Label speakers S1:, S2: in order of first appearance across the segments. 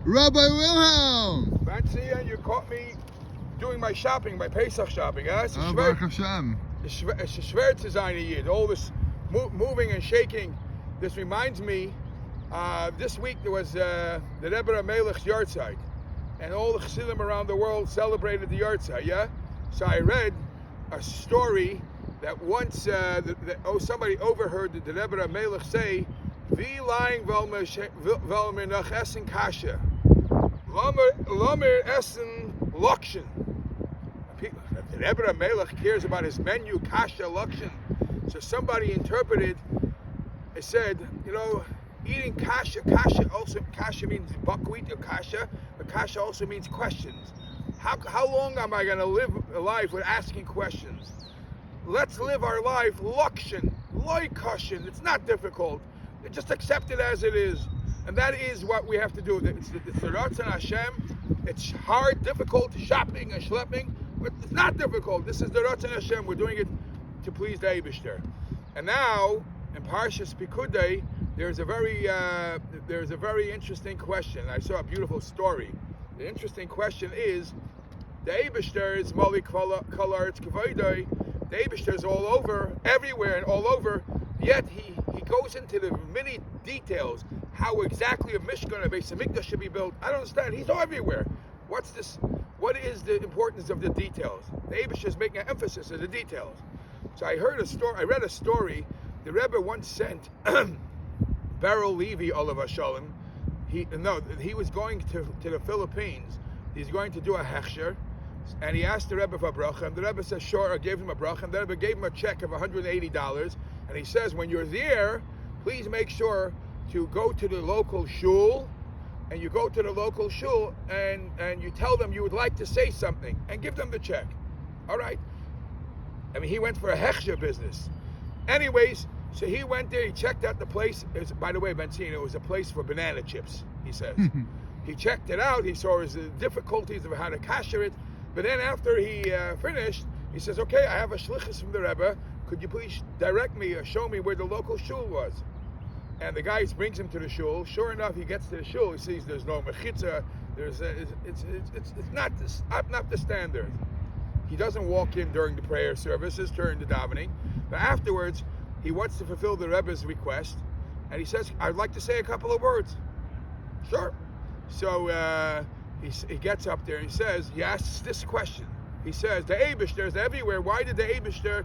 S1: Rabbi Wilhelm!
S2: Fancy, you caught me doing my shopping, my Pesach shopping. It's a
S1: Baruch Hashem.
S2: schwer zu sein hier. All this moving and shaking. This reminds me, this week there was the Rebbe Melech's yahrzeit, and all the Chassidim around the world celebrated the yahrzeit, yeah? So I read a story that once, somebody overheard the Rebbe Melech say, "Vi lying velmer nach essen kasha, lamer essen lokshen." The Rebbe Melech cares about his menu, kasha lokshen. So somebody interpreted, it said, eating kasha means buckwheat or kasha, but kasha also means questions. How long am I going to live a life with asking questions? Let's live our life lokshen, loy kashin. It's not difficult. Just accept it as it is. And that is what we have to do. It's the Ratzon Hashem. It's hard, difficult, shopping and schlepping, but it's not difficult. This is the Ratzon Hashem. We're doing it to please the Eibishter. And now, in Parshas Pekudei, there's a very interesting question. I saw a beautiful story. The interesting question is, the Eibishter is Mali Kol Haaretz K'vodei. The Eibishter is all over, everywhere and all over, yet he goes into the many details, how exactly a Mishkan, a Beis Hamikdash should be built. I don't understand. He's all everywhere. What's this? What is the importance of the details? The Eibishter is making an emphasis of the details. So I read a story. The Rebbe once sent Beryl Levy, Olav Hashalom. He was going to the Philippines. He's going to do a hechsher, and he asked the Rebbe for a bracha, and the Rebbe says, sure, I gave him a bracha, and the Rebbe gave him a check of $180, and he says, when you're there, please make sure to go to the local shul, and you go to the local shul, and you tell them you would like to say something, and give them the check. All right. I mean, he went for a hechsher business. Anyways, so he went there, he checked out the place. By the way, Benzino, it was a place for banana chips, he says. He checked it out, he saw his difficulties of how to kasher it, but then after he finished, he says, okay, I have a shlichus from the Rebbe, could you please direct me or show me where the local shul was? And the guy brings him to the shul. Sure enough, he gets to the shul, he sees there's no mechitza, it's not the standard. He doesn't walk in during the prayer services, during the davening, but afterwards, he wants to fulfill the Rebbe's request, and he says, I'd like to say a couple of words. Sure. So he gets up there and he asks this question. He says, the Eibishter is everywhere. Why did the Eibishter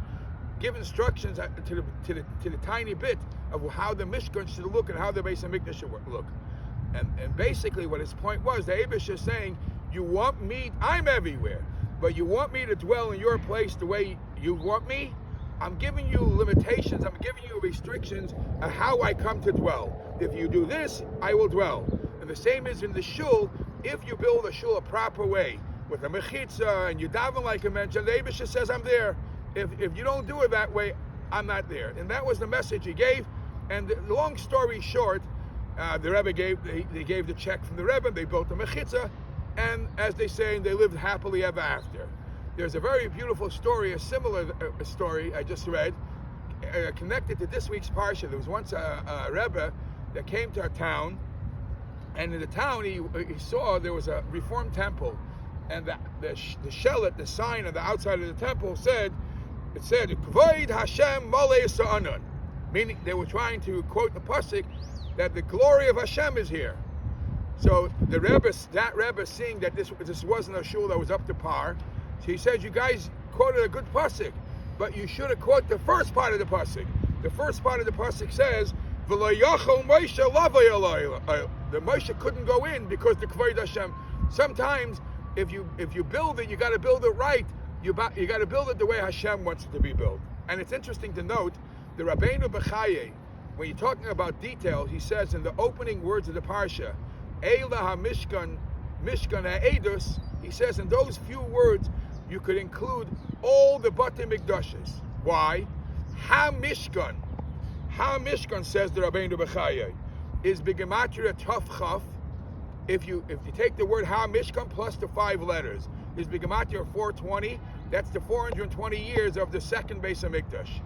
S2: give instructions to the tiny bit of how the Mishkan should look and how the Beis Hamikdash should look? And basically what his point was, the Eibishter is saying, you want me, I'm everywhere, but you want me to dwell in your place the way you want me? I'm giving you limitations, I'm giving you restrictions on how I come to dwell. If you do this, I will dwell. And the same is in the shul. If you build a shul a proper way, with a mechitza, and you daven like a mensch, the Eibishter says, I'm there. If you don't do it that way, I'm not there. And that was the message he gave. And the long story short, the Rebbe gave the check from the Rebbe, they built a mechitza, and as they say, they lived happily ever after. There's a very beautiful story, a similar story I just read, connected to this week's Parsha. There was once a Rebbe that came to a town, and in the town he saw there was a Reformed temple, and the shellet, the sign on the outside of the temple said, Kvod Hashem Malei Sa'anon, meaning they were trying to quote the pasuk that the glory of Hashem is here. So that Rebbe, seeing that this wasn't a shul that was up to par, so he says, you guys quoted a good pasuk, but you should have quoted the first part of the pasuk. The first part of the pasuk says, "V'lo yachol Moshe lavei Eloi." The Moshe couldn't go in because the Kvod Hashem. Sometimes, if you build it, you got to build it right. You got to build it the way Hashem wants it to be built. And it's interesting to note, the Rabbeinu Bechaye, when you're talking about details, he says in the opening words of the parsha, "Eila HaMishkan, Mishkan HaEdus," he says in those few words, you could include all the Batei Mikdashes. Why? Ha-Mishkan, says the Rabbeinu Bechaye, is B'gematria Tov Chaf. If you take the word Ha-Mishkan plus the 5 letters, is B'gematria 420. That's the 420 years of the second Beis Hamikdash.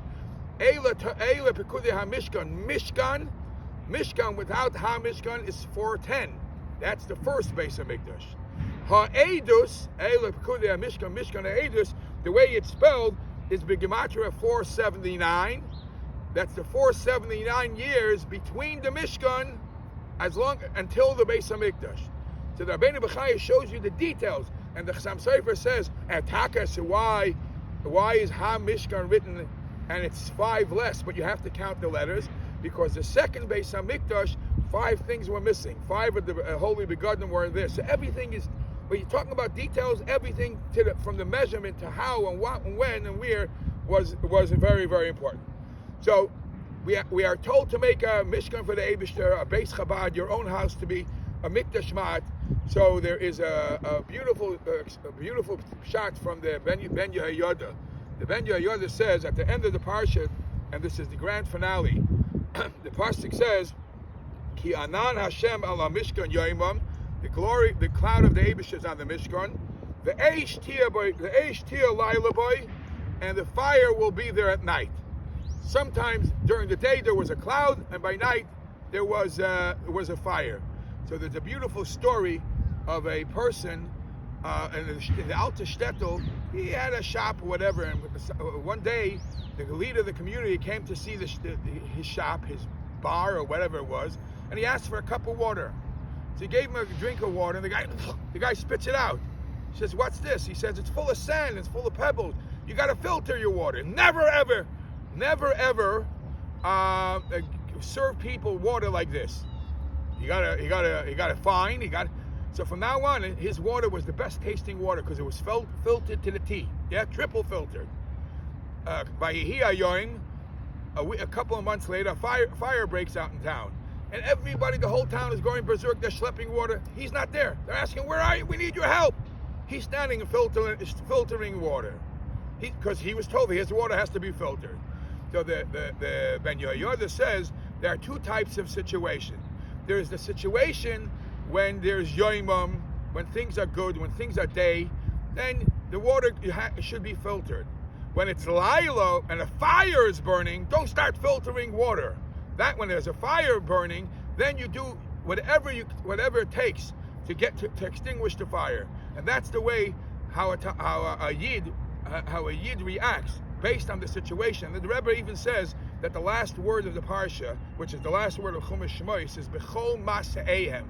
S2: Eila Pekudi Ha-Mishkan. Mishkan without Ha-Mishkan is 410. That's the first Beis Hamikdash. Ha'edus, Pekudi Mishkan, Mishkan Ha'edus, the way it's spelled is B'gematria 479. That's the 479 years between the Mishkan until the Beis Hamikdash. So the Rabbeinu Bechaya shows you the details, and the Chassam Sofer says, "Ataka." So why is Ha Mishkan written, and it's 5 less, but you have to count the letters because the second Beis Hamikdash, 5 things were missing. 5 of the holy begotten were there. So everything is. When you're talking about details, everything from the measurement to how and what and when and where was very, very important. So we are told to make a Mishkan for the Eibishter, a Beis Chabad, your own house to be a Mikdash Mat. So there is a beautiful shot from the Ben Yehoyada. The Ben Yehoyada says at the end of the parsha, and this is the grand finale, the pasuk says, Ki anan Hashem ala Mishkan yoimam, the cloud of the Eibush is on the Mishkan, the eish tia laila boy, and the fire will be there at night. Sometimes during the day there was a cloud, and by night there was a fire. So there's a beautiful story of a person in the Alta Shtetl. He had a shop or whatever, and one day the leader of the community came to see his shop, his bar or whatever it was, and he asked for a cup of water. So he gave him a drink of water, and the guy spits it out. He says, "What's this?" He says, "It's full of sand, it's full of pebbles. You got to filter your water. Never ever serve people water like this. You gotta find. So from now on, his water was the best tasting water because it was filtered to the T. Yeah, triple filtered. By Yehi a couple of months later, fire breaks out in town. And everybody, the whole town is going berserk. They're schlepping water. He's not there. They're asking, "Where are you? We need your help." He's standing and filtering water. Because he was told his water has to be filtered. So the Ben Yehoyada says there are 2 types of situation. There is the situation when there's yoimum, when things are good, when things are day, then the water should be filtered. When it's laila and a fire is burning, don't start filtering water. That when there's a fire burning, then you do whatever it takes to extinguish the fire, and that's the way how a yid reacts based on the situation. And the Rebbe even says that the last word of the parsha, which is the last word of Chumash Shmois, is bechol masa'ehem.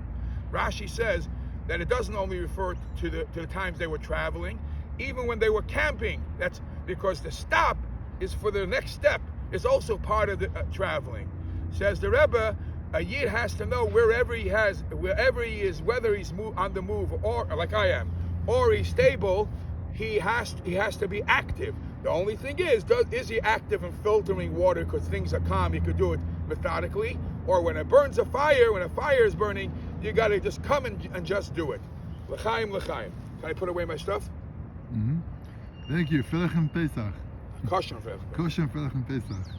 S2: Rashi says that it doesn't only refer to the times they were traveling, even when they were camping. That's because the stop is for the next step. It's also part of the traveling. Says the Rebbe, a yid has to know wherever he is, whether he's on the move or like I am, or he's stable. He has to be active. The only thing is he active in filtering water because things are calm? You could do it methodically, or when it burns when a fire is burning, you got to just come and just do it. L'chaim. Can I put away my stuff?
S1: Mm-hmm. Thank you. Felichem Pesach.
S2: Kosher Felichem
S1: Pesach.